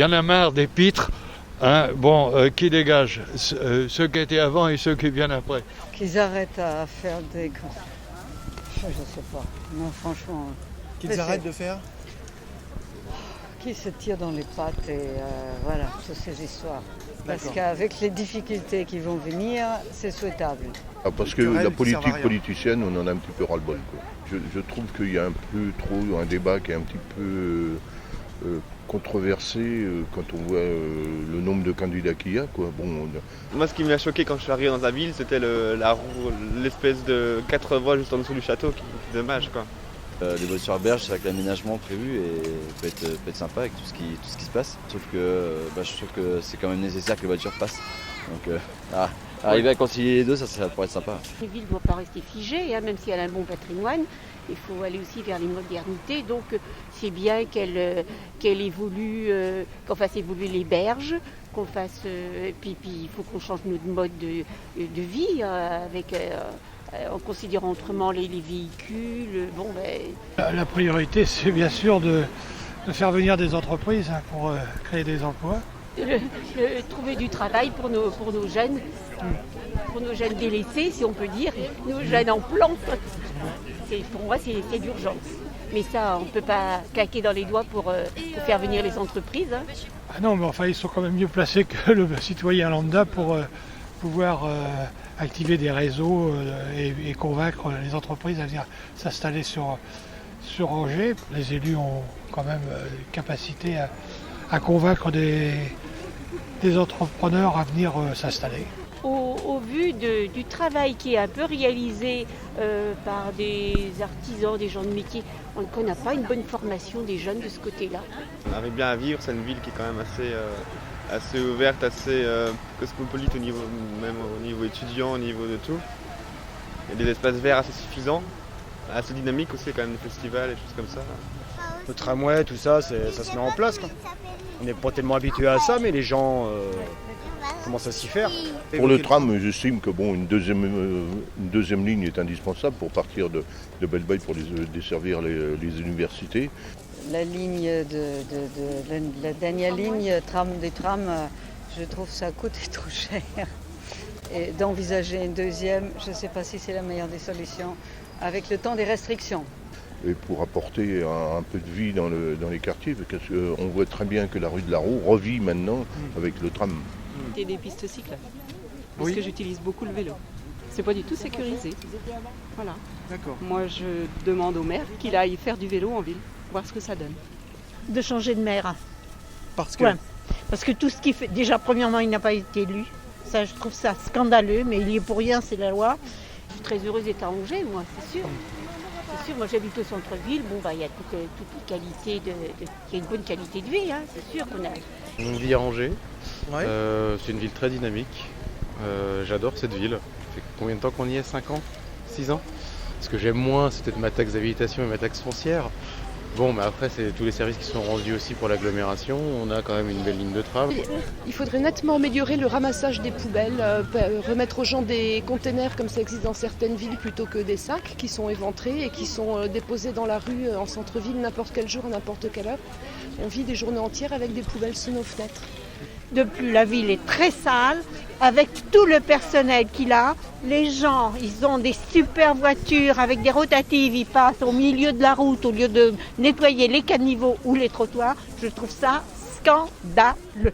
y en a marre des pitres. Hein, qui dégagent ceux qui étaient avant et ceux qui viennent après. Qu'ils arrêtent à faire des... Je sais pas. Non, franchement... Qu'ils arrêtent de faire? Qu'ils se tirent dans les pattes et voilà, toutes ces histoires. Parce qu'avec les difficultés qui vont venir, c'est souhaitable. Parce que la politique politicienne, on en a un petit peu ras-le-bol. Je trouve qu'il y a un peu trop un débat qui est un petit peu controversé quand on voit le nombre de candidats qu'il y a. Moi, ce qui m'a choqué quand je suis arrivé dans la ville, c'était l'espèce de 4 voies juste en dessous du château, qui est dommage. Les voitures berges, c'est vrai que l'aménagement prévu peut être sympa avec tout ce qui se passe. Sauf que je trouve que c'est quand même nécessaire que les voitures passent. Donc arriver à concilier les deux, ça pourrait être sympa. Une ville ne doit pas rester figée, même si elle a un bon patrimoine. Il faut aller aussi vers les modernités. Donc c'est bien qu'elle évolue, qu'on fasse évoluer les berges, qu'on fasse. Puis il faut qu'on change notre mode de vie en considérant autrement les véhicules. La priorité, c'est bien sûr de faire venir des entreprises pour créer des emplois. Trouver du travail pour nos jeunes, délaissés, si on peut dire, nos jeunes en plan. Pour moi, c'est d'urgence. Mais ça, on ne peut pas claquer dans les doigts pour faire venir les entreprises. Ah non, mais enfin, ils sont quand même mieux placés que le citoyen lambda pour pouvoir activer des réseaux et convaincre les entreprises à venir s'installer sur Angers. Les élus ont quand même capacité à convaincre des entrepreneurs à venir s'installer. Au vu du travail qui est un peu réalisé par des artisans, des gens de métier, on n'a pas une bonne formation des jeunes de ce côté-là. On arrive bien à vivre, c'est une ville qui est quand même assez ouverte, assez cosmopolite même au niveau étudiant, au niveau de tout. Il y a des espaces verts assez suffisants, assez dynamiques aussi, quand même des festivals et choses comme ça. Le tramway, tout ça, ça se met en place. On n'est pas tellement habitué à ça, mais les gens commencent à s'y faire. Pour le tram, j'estime que une deuxième ligne est indispensable pour partir de Belleville pour desservir les universités. La ligne la dernière ligne des trams, je trouve ça coûte trop cher. Et d'envisager une deuxième, je ne sais pas si c'est la meilleure des solutions, avec le temps des restrictions. Et pour apporter un peu de vie dans les quartiers, parce qu'on voit très bien que la rue de la Roue revit maintenant avec le tram. Et des pistes cyclables, parce que j'utilise beaucoup le vélo. C'est pas du tout sécurisé. Voilà. D'accord. Moi, je demande au maire qu'il aille faire du vélo en ville, voir ce que ça donne. De changer de maire. Parce que Parce que tout ce qu'il fait, déjà premièrement, il n'a pas été élu. Ça, je trouve ça scandaleux, mais il y est pour rien, c'est la loi. Je suis très heureuse d'être à Angers, moi, c'est sûr. C'est sûr, moi j'habite au centre-ville, il y a toutes les qualités il y a une bonne qualité de vie, c'est sûr qu'on a. On vit à Angers, ouais. C'est une ville très dynamique, j'adore cette ville. Ça fait combien de temps qu'on y est? 5 ans? 6 ans? Ce que j'aime moins, c'est peut-être ma taxe d'habitation et ma taxe foncière. Mais après, c'est tous les services qui sont rendus aussi pour l'agglomération. On a quand même une belle ligne de tram. Il faudrait nettement améliorer le ramassage des poubelles, remettre aux gens des containers comme ça existe dans certaines villes plutôt que des sacs qui sont éventrés et qui sont déposés dans la rue en centre-ville n'importe quel jour, à n'importe quelle heure. On vit des journées entières avec des poubelles sous nos fenêtres. De plus, la ville est très sale, avec tout le personnel qu'il a. Les gens, ils ont des super voitures avec des rotatives, ils passent au milieu de la route au lieu de nettoyer les caniveaux ou les trottoirs. Je trouve ça scandaleux.